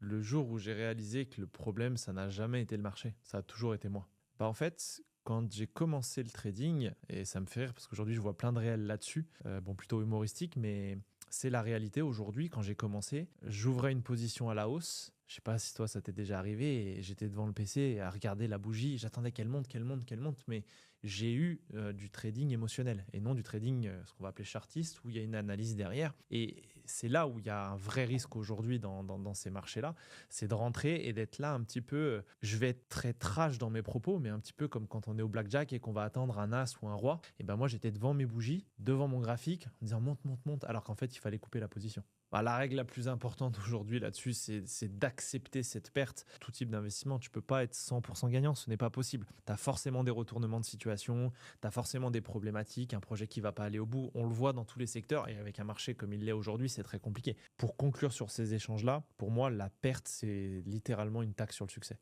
Le jour où j'ai réalisé que le problème, ça n'a jamais été le marché, ça a toujours été moi. En fait, quand j'ai commencé le trading, et ça me fait rire parce qu'aujourd'hui je vois plein de réels là-dessus, bon plutôt humoristiques, mais c'est la réalité aujourd'hui. Quand j'ai commencé, j'ouvrais une position à la hausse. Je sais pas si toi ça t'est déjà arrivé, et j'étais devant le PC à regarder la bougie, j'attendais qu'elle monte, qu'elle monte, qu'elle monte, mais j'ai eu du trading émotionnel et non du trading, ce qu'on va appeler chartiste, où il y a une analyse derrière. Et c'est là où il y a un vrai risque aujourd'hui dans ces marchés-là, c'est de rentrer et d'être là un petit peu, je vais être très trash dans mes propos, mais un petit peu comme quand on est au blackjack et qu'on va attendre un as ou un roi. Et ben moi, j'étais devant mes bougies, devant mon graphique, en disant monte, monte, monte, alors qu'en fait, il fallait couper la position. La règle la plus importante aujourd'hui là-dessus, c'est d'accepter cette perte. Tout type d'investissement, tu peux pas être 100% gagnant, ce n'est pas possible. Tu as forcément des retournements de situation, tu as forcément des problématiques, un projet qui va pas aller au bout. On le voit dans tous les secteurs, et avec un marché comme il l'est aujourd'hui, c'est très compliqué. Pour conclure sur ces échanges-là, pour moi, la perte, c'est littéralement une taxe sur le succès.